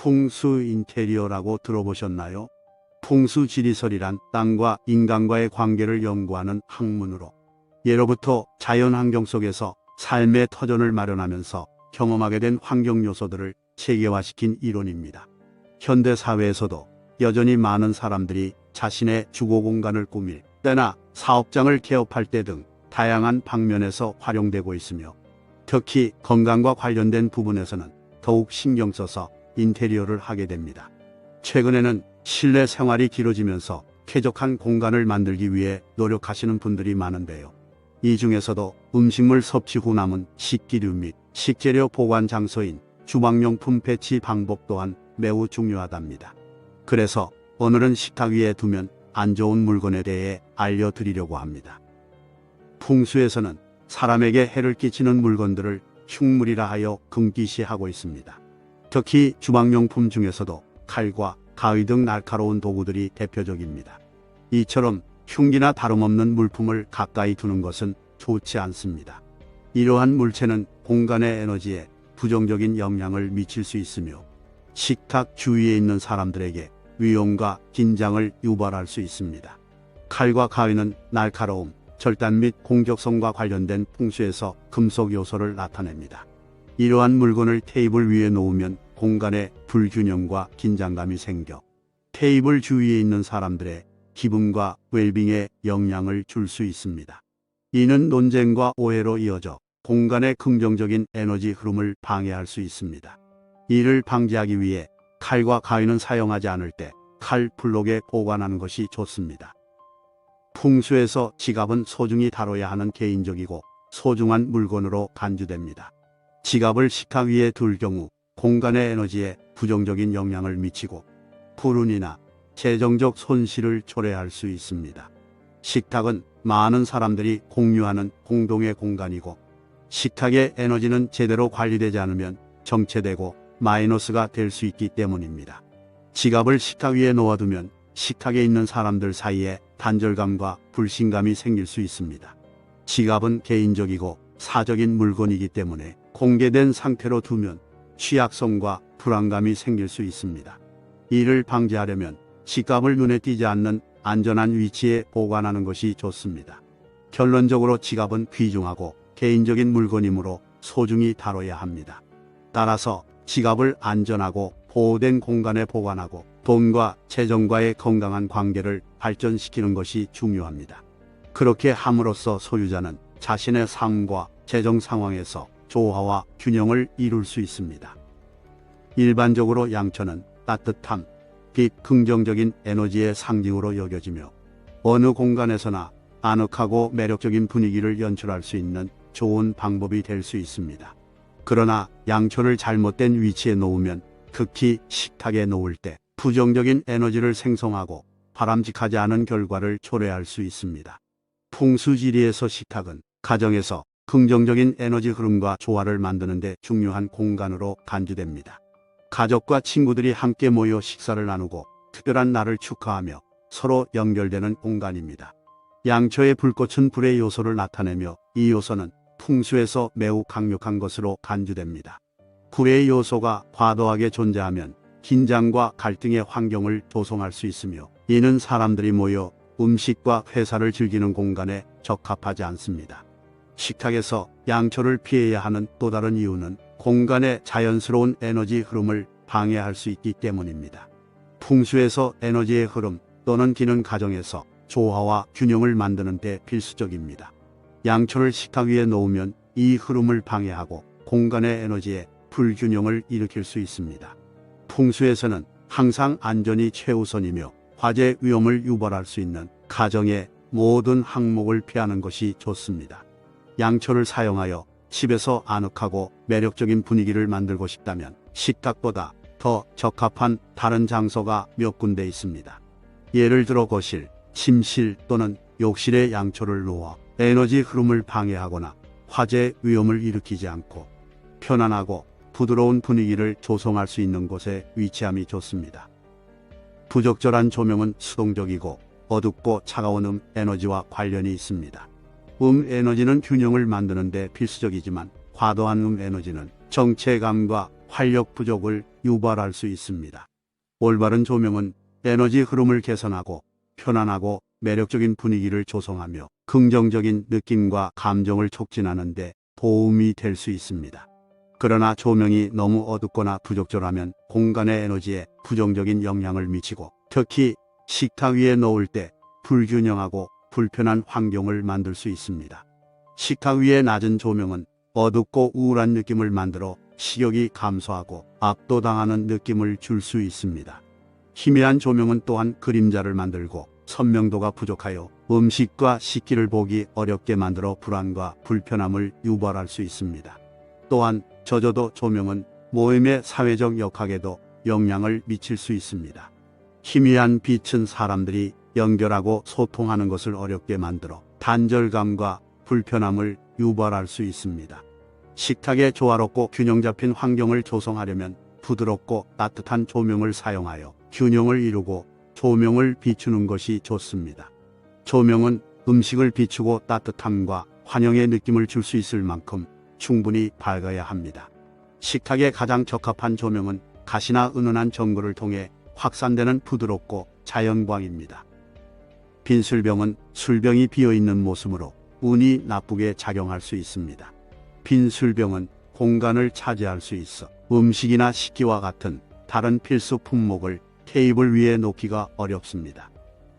풍수 인테리어라고 들어보셨나요? 풍수 지리설이란 땅과 인간과의 관계를 연구하는 학문으로 예로부터 자연 환경 속에서 삶의 터전을 마련하면서 경험하게 된 환경 요소들을 체계화시킨 이론입니다. 현대 사회에서도 여전히 많은 사람들이 자신의 주거 공간을 꾸밀 때나 사업장을 개업할 때 등 다양한 방면에서 활용되고 있으며, 특히 건강과 관련된 부분에서는 더욱 신경 써서 인테리어를 하게 됩니다. 최근에는 실내 생활이 길어지면서 쾌적한 공간을 만들기 위해 노력하시는 분들이 많은데요. 이 중에서도 음식물 섭취 후 남은 식기류 및 식재료 보관 장소인 주방용품 배치 방법 또한 매우 중요하답니다. 그래서 오늘은 식탁 위에 두면 안 좋은 물건에 대해 알려드리려고 합니다. 풍수에서는 사람에게 해를 끼치는 물건들을 흉물이라 하여 금기시하고 있습니다. 특히 주방용품 중에서도 칼과 가위 등 날카로운 도구들이 대표적입니다. 이처럼 흉기나 다름없는 물품을 가까이 두는 것은 좋지 않습니다. 이러한 물체는 공간의 에너지에 부정적인 영향을 미칠 수 있으며 식탁 주위에 있는 사람들에게 위험과 긴장을 유발할 수 있습니다. 칼과 가위는 날카로움, 절단 및 공격성과 관련된 풍수에서 금속 요소를 나타냅니다. 이러한 물건을 테이블 위에 놓으면 공간에 불균형과 긴장감이 생겨 테이블 주위에 있는 사람들의 기분과 웰빙에 영향을 줄 수 있습니다. 이는 논쟁과 오해로 이어져 공간의 긍정적인 에너지 흐름을 방해할 수 있습니다. 이를 방지하기 위해 칼과 가위는 사용하지 않을 때 칼 블록에 보관하는 것이 좋습니다. 풍수에서 지갑은 소중히 다뤄야 하는 개인적이고 소중한 물건으로 간주됩니다. 지갑을 식탁 위에 둘 경우 공간의 에너지에 부정적인 영향을 미치고 불운이나 재정적 손실을 초래할 수 있습니다. 식탁은 많은 사람들이 공유하는 공동의 공간이고, 식탁의 에너지는 제대로 관리되지 않으면 정체되고 마이너스가 될 수 있기 때문입니다. 지갑을 식탁 위에 놓아두면 식탁에 있는 사람들 사이에 단절감과 불신감이 생길 수 있습니다. 지갑은 개인적이고 사적인 물건이기 때문에 공개된 상태로 두면 취약성과 불안감이 생길 수 있습니다. 이를 방지하려면 지갑을 눈에 띄지 않는 안전한 위치에 보관하는 것이 좋습니다. 결론적으로 지갑은 귀중하고 개인적인 물건이므로 소중히 다뤄야 합니다. 따라서 지갑을 안전하고 보호된 공간에 보관하고 돈과 재정과의 건강한 관계를 발전시키는 것이 중요합니다. 그렇게 함으로써 소유자는 자신의 삶과 재정 상황에서 조화와 균형을 이룰 수 있습니다. 일반적으로 양초는 따뜻함, 빛, 긍정적인 에너지의 상징으로 여겨지며 어느 공간에서나 아늑하고 매력적인 분위기를 연출할 수 있는 좋은 방법이 될 수 있습니다. 그러나 양초를 잘못된 위치에 놓으면, 특히 식탁에 놓을 때 부정적인 에너지를 생성하고 바람직하지 않은 결과를 초래할 수 있습니다. 풍수지리에서 식탁은 가정에서 긍정적인 에너지 흐름과 조화를 만드는 데 중요한 공간으로 간주됩니다. 가족과 친구들이 함께 모여 식사를 나누고 특별한 날을 축하하며 서로 연결되는 공간입니다. 양초의 불꽃은 불의 요소를 나타내며 이 요소는 풍수에서 매우 강력한 것으로 간주됩니다. 불의 요소가 과도하게 존재하면 긴장과 갈등의 환경을 조성할 수 있으며, 이는 사람들이 모여 음식과 회사를 즐기는 공간에 적합하지 않습니다. 식탁에서 양초를 피해야 하는 또 다른 이유는 공간의 자연스러운 에너지 흐름을 방해할 수 있기 때문입니다. 풍수에서 에너지의 흐름 또는 기는 가정에서 조화와 균형을 만드는 데 필수적입니다. 양초를 식탁 위에 놓으면 이 흐름을 방해하고 공간의 에너지에 불균형을 일으킬 수 있습니다. 풍수에서는 항상 안전이 최우선이며 화재 위험을 유발할 수 있는 가정의 모든 항목을 피하는 것이 좋습니다. 양초를 사용하여 집에서 아늑하고 매력적인 분위기를 만들고 싶다면 식탁보다 더 적합한 다른 장소가 몇 군데 있습니다. 예를 들어 거실, 침실 또는 욕실에 양초를 놓아 에너지 흐름을 방해하거나 화재 위험을 일으키지 않고 편안하고 부드러운 분위기를 조성할 수 있는 곳에 위치함이 좋습니다. 부적절한 조명은 수동적이고 어둡고 차가운 에너지와 관련이 있습니다. 에너지는 균형을 만드는 데 필수적이지만 과도한 에너지는 정체감과 활력 부족을 유발할 수 있습니다. 올바른 조명은 에너지 흐름을 개선하고 편안하고 매력적인 분위기를 조성하며 긍정적인 느낌과 감정을 촉진하는 데 도움이 될 수 있습니다. 그러나 조명이 너무 어둡거나 부적절하면 공간의 에너지에 부정적인 영향을 미치고 특히 식탁 위에 놓을 때 불균형하고 불편한 환경을 만들 수 있습니다. 식탁 위의 낮은 조명은 어둡고 우울한 느낌을 만들어 식욕이 감소하고 압도당하는 느낌을 줄 수 있습니다. 희미한 조명은 또한 그림자를 만들고 선명도가 부족하여 음식과 식기를 보기 어렵게 만들어 불안과 불편함을 유발할 수 있습니다. 또한 저조도 조명은 모임의 사회적 역학에도 영향을 미칠 수 있습니다. 희미한 빛은 사람들이 연결하고 소통하는 것을 어렵게 만들어 단절감과 불편함을 유발할 수 있습니다. 식탁에 조화롭고 균형 잡힌 환경을 조성하려면 부드럽고 따뜻한 조명을 사용하여 균형을 이루고 조명을 비추는 것이 좋습니다. 조명은 음식을 비추고 따뜻함과 환영의 느낌을 줄 수 있을 만큼 충분히 밝아야 합니다. 식탁에 가장 적합한 조명은 가시나 은은한 전구를 통해 확산되는 부드럽고 자연광입니다. 빈 술병은 술병이 비어있는 모습으로 운이 나쁘게 작용할 수 있습니다. 빈 술병은 공간을 차지할 수 있어 음식이나 식기와 같은 다른 필수 품목을 테이블 위에 놓기가 어렵습니다.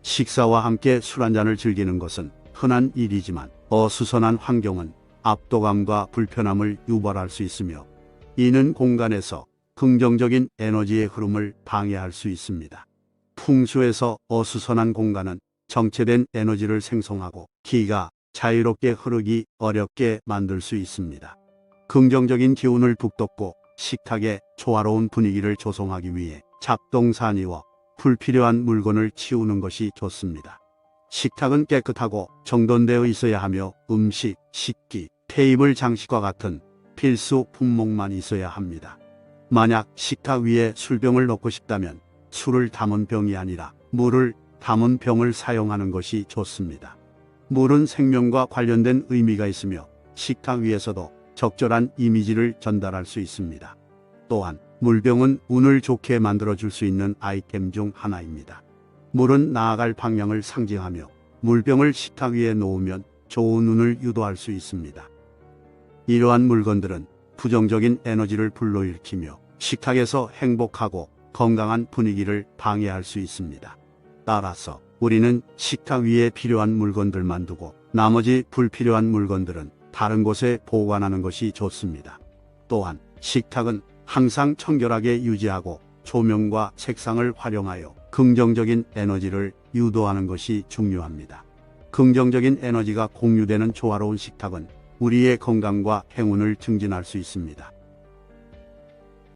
식사와 함께 술 한잔을 즐기는 것은 흔한 일이지만 어수선한 환경은 압도감과 불편함을 유발할 수 있으며 이는 공간에서 긍정적인 에너지의 흐름을 방해할 수 있습니다. 풍수에서 어수선한 공간은 정체된 에너지를 생성하고 기가 자유롭게 흐르기 어렵게 만들 수 있습니다. 긍정적인 기운을 북돋고 식탁에 조화로운 분위기를 조성하기 위해 잡동사니와 불필요한 물건을 치우는 것이 좋습니다. 식탁은 깨끗하고 정돈되어 있어야 하며 음식, 식기, 테이블 장식과 같은 필수 품목만 있어야 합니다. 만약 식탁 위에 술병을 놓고 싶다면 술을 담은 병이 아니라 물을 담은 병을 사용하는 것이 좋습니다. 물은 생명과 관련된 의미가 있으며 식탁 위에서도 적절한 이미지를 전달할 수 있습니다. 또한 물병은 운을 좋게 만들어줄 수 있는 아이템 중 하나입니다. 물은 나아갈 방향을 상징하며 물병을 식탁 위에 놓으면 좋은 운을 유도할 수 있습니다. 이러한 물건들은 부정적인 에너지를 불러일으키며 식탁에서 행복하고 건강한 분위기를 방해할 수 있습니다. 따라서 우리는 식탁 위에 필요한 물건들만 두고 나머지 불필요한 물건들은 다른 곳에 보관하는 것이 좋습니다. 또한 식탁은 항상 청결하게 유지하고 조명과 색상을 활용하여 긍정적인 에너지를 유도하는 것이 중요합니다. 긍정적인 에너지가 공유되는 조화로운 식탁은 우리의 건강과 행운을 증진할 수 있습니다.